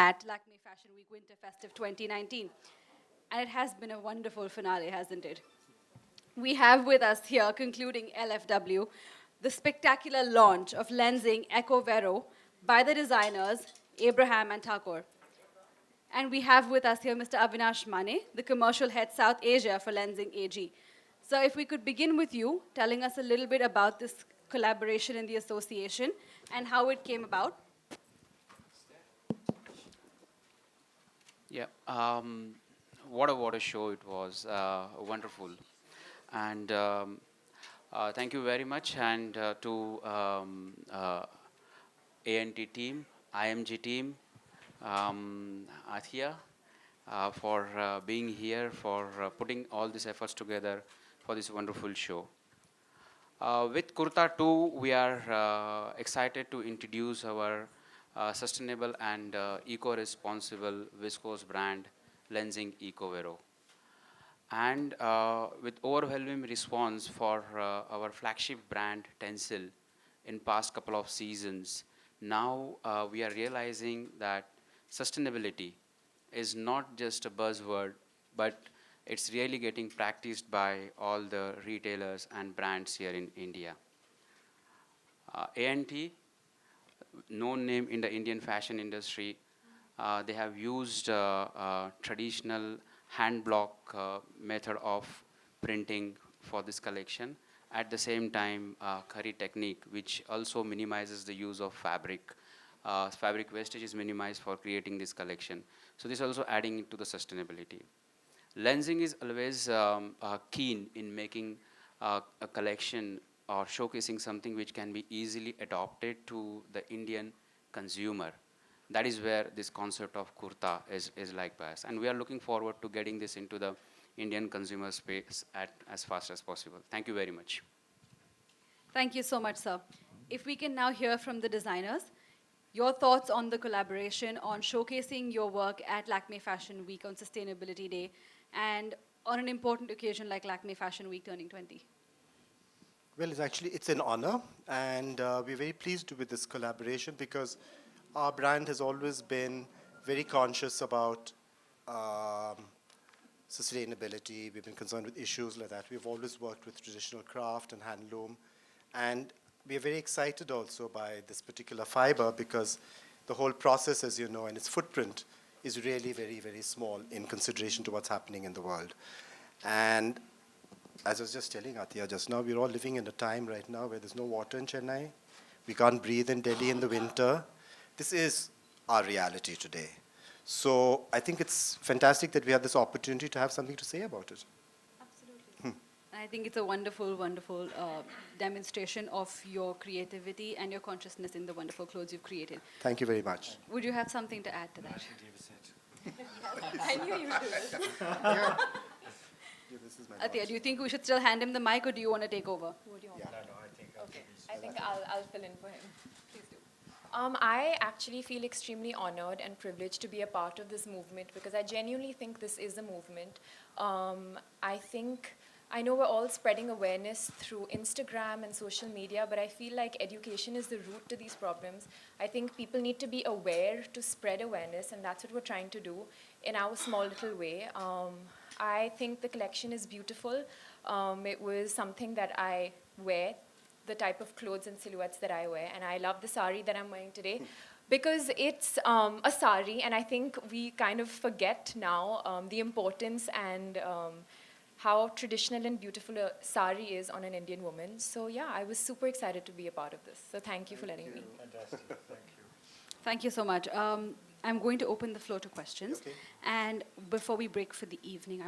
at Lakme Fashion Week Winter Festive 2019. And it has been a wonderful finale, hasn't it? We have with us here, concluding LFW, the spectacular launch of lensing Eco Vero by the designers Abraham and Thakur. And we have with us here Mr. Avinash Mane, the commercial head South Asia for Lensing AG. So if we could begin with you, telling us a little bit about this collaboration in the association and how it came about. Yeah, what a show it was, wonderful. And thank you very much, and to ANT team, IMG team, Athiya, for being here, for putting all these efforts together for this wonderful show. With Kurta 2, we are excited to introduce our sustainable and eco-responsible viscose brand, Lensing EcoVero. And with overwhelming response for our flagship brand, Tencel, in past couple of seasons, now we are realizing that sustainability is not just a buzzword, but it's really getting practiced by all the retailers and brands here in India. ANT, known name in the Indian fashion industry, they have used traditional hand block method of printing for this collection. At the same time, curry technique, which also minimizes the use of fabric. Fabric wastage is minimized for creating this collection. So this is also adding to the sustainability. Lensing is always keen in making a collection or showcasing something which can be easily adopted to the Indian consumer. That is where this concept of kurta is like by us. And we are looking forward to getting this into the Indian consumer space as fast as possible. Thank you very much. Thank you so much, sir. If we can now hear from the designers, your thoughts on the collaboration, on showcasing your work at Lakme Fashion Week on Sustainability Day, and on an important occasion like Lakme Fashion Week turning 20. Well, it's an honor, and we're very pleased with this collaboration because our brand has always been very conscious about sustainability. We've been concerned with issues like that. We've always worked with traditional craft and handloom, and we are very excited also by this particular fiber because the whole process, as you know, and its footprint is really very, very small in consideration to what's happening in the world. And as I was just telling Athiya just now, we're all living in a time right now where there's no water in Chennai. We can't breathe in Delhi in the winter. This is our reality today. So I think it's fantastic that we have this opportunity to have something to say about it. Absolutely. I think it's a wonderful, wonderful demonstration of your creativity and your consciousness in the wonderful clothes you've created. Thank you very much. Would you have something to add to that? I knew you would do this. Yeah. Athiya, do you think we should still hand him the mic, or do you want to take over? What do you want? Yeah. I think I'll fill in for him. Please do. I actually feel extremely honored and privileged to be a part of this movement because I genuinely think this is a movement. I know we're all spreading awareness through Instagram and social media, but I feel like education is the root to these problems. I think people need to be aware to spread awareness, and that's what we're trying to do in our small little way. I think the collection is beautiful. It was something that I wear, the type of clothes and silhouettes that I wear, and I love the sari that I'm wearing today because it's a sari, and I think we kind of forget now the importance and how traditional and beautiful a sari is on an Indian woman. So yeah, I was super excited to be a part of this. So thank you for letting me. Fantastic, thank you. Thank you so much. I'm going to open the floor to questions. Okay. And before we break for the evening,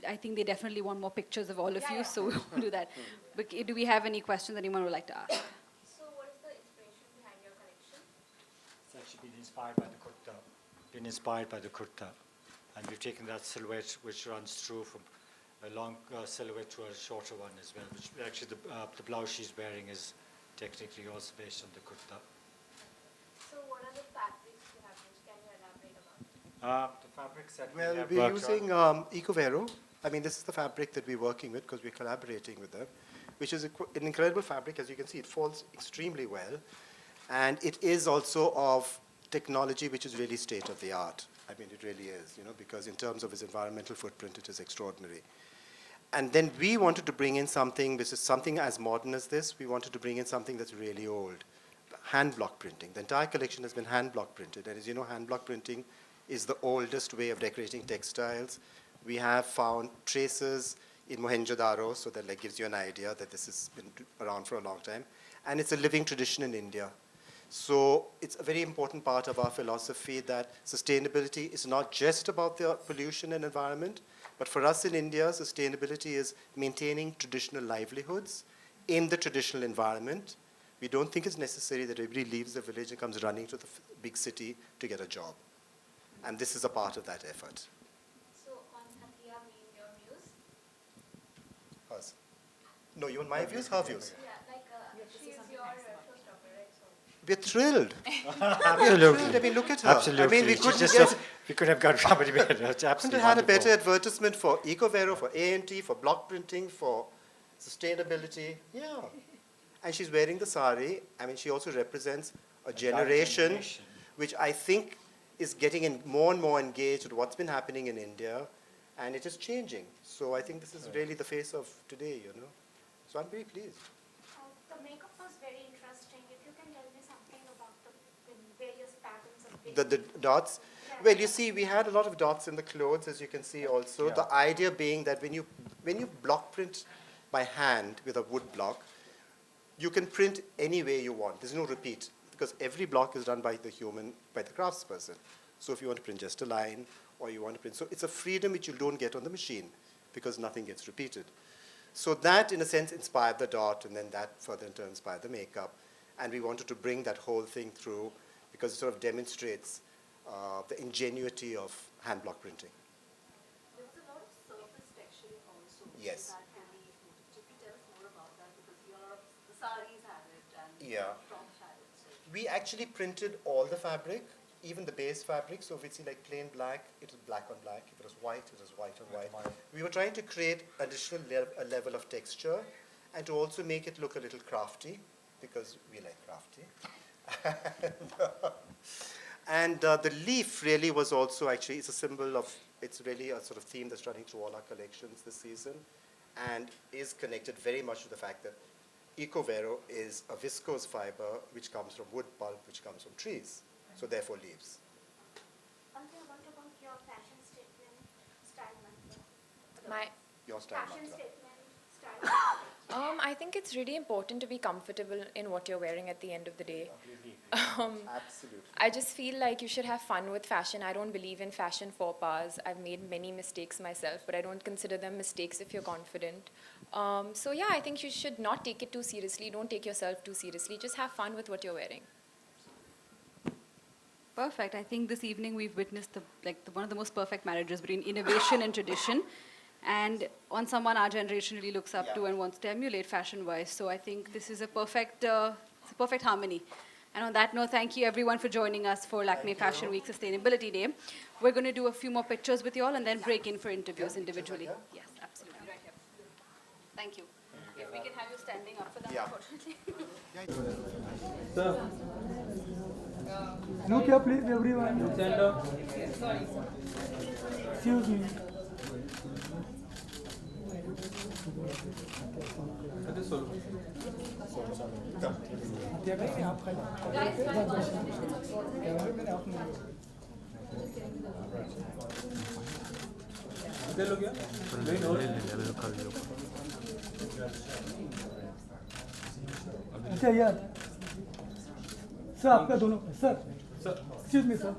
I think they definitely want more pictures of all of you, so we'll do that. But do we have any questions anyone would like to ask? So what is the inspiration behind your collection? It's actually been inspired by the kurta. And we've taken that silhouette which runs through from a long silhouette to a shorter one as well, which actually the blouse she's wearing is technically also based on the kurta. So what are the fabrics you have used? Can you elaborate about it? The fabrics that Well, we have we're worked using on. EcoVero. I mean, this is the fabric that we're working with because we're collaborating with them, which is an incredible fabric. As you can see, it falls extremely well. And it is also of technology which is really state of the art. I mean, it really is, you know, because in terms of its environmental footprint, it is extraordinary. And then we wanted to bring in something, which is something as modern as this. We wanted to bring in something that's really old, hand block printing. The entire collection has been hand block printed. And as you know, hand block printing is the oldest way of decorating textiles. We have found traces in Mohenjo-daro, so that like gives you an idea that this has been around for a long time. And it's a living tradition in India. So it's a very important part of our philosophy that sustainability is not just about the pollution and environment, but for us in India, sustainability is maintaining traditional livelihoods in the traditional environment. We don't think it's necessary that everybody leaves the village and comes running to the big city to get a job. And this is a part of that effort. So on Athiya being your muse? Hers. No, you want my views? Her views? Yeah, like she is your showstopper, right? So We're thrilled. Absolutely. I mean, look at her. Absolutely. I mean, we It's couldn't just get... we could have got somebody better. It's couldn't absolutely have had a wonderful. better advertisement for EcoVero, for A&T, for block printing, for sustainability. Yeah. And she's wearing the sari. I mean, she also represents a generation which I think is getting more and more engaged with what's been happening in India, and it is changing. So I think this is really the face of today, you know. So I'm very pleased. the makeup was very interesting. If you can tell me something about the various patterns of The dots. Well, you see, we had a lot of dots in the clothes, as you can see also. Yeah. The idea being that when you block print by hand with a wood block, you can print any way you want. There's no repeat, because every block is done by the craftsperson. So if you want to print just a line, or you want to print, so it's a freedom which you don't get on the machine, because nothing gets repeated. So that, in a sense, inspired the dot, and then that further in turn inspired the makeup. And we wanted to bring that whole thing through, because it sort of demonstrates the ingenuity of hand block printing. There was a lot of surface texturing also. Yes. That really, if you tell us more about that, because a lot of the saris have it and Yeah. tops have it. So. We actually printed all the fabric, even the base fabric. So if it's like plain black, it was black on black. If it was white, it was white on white. We were trying to create additional a level of texture, and to also make it look a little crafty, because we like crafty. And the leaf really was also actually, it's a symbol of, it's really a sort of theme that's running through all our collections this season, and is connected very much to the fact that EcoVero is a viscose fiber which comes from wood pulp, which comes from trees, so therefore leaves. Athiya, what about your fashion statement style mantra? My Your style Fashion mantra. statement style. I think it's really important to be comfortable in what you're wearing at the end of the day. Absolutely. I just feel like you should have fun with fashion. I don't believe in fashion faux pas. I've made many mistakes myself, but I don't consider them mistakes if you're confident. So yeah, I think you should not take it too seriously. Don't take yourself too seriously. Just have fun with what you're wearing. Perfect. I think this evening we've witnessed one of the most perfect marriages between innovation and tradition, and on someone our generation really looks up to and wants to emulate fashion-wise. So I think this is a perfect harmony. And on that note, thank you everyone for joining us for Lakme Fashion Week Sustainability Day. We're going to do a few more pictures with you all and then break in for interviews individually. Yes, absolutely. Right here. Thank you. If we can have you standing up for that, Yeah. unfortunately. Sir. Look here, please, everyone. Stand up. Excuse me. अच्छा यार sir आपका दोनों sir excuse me sir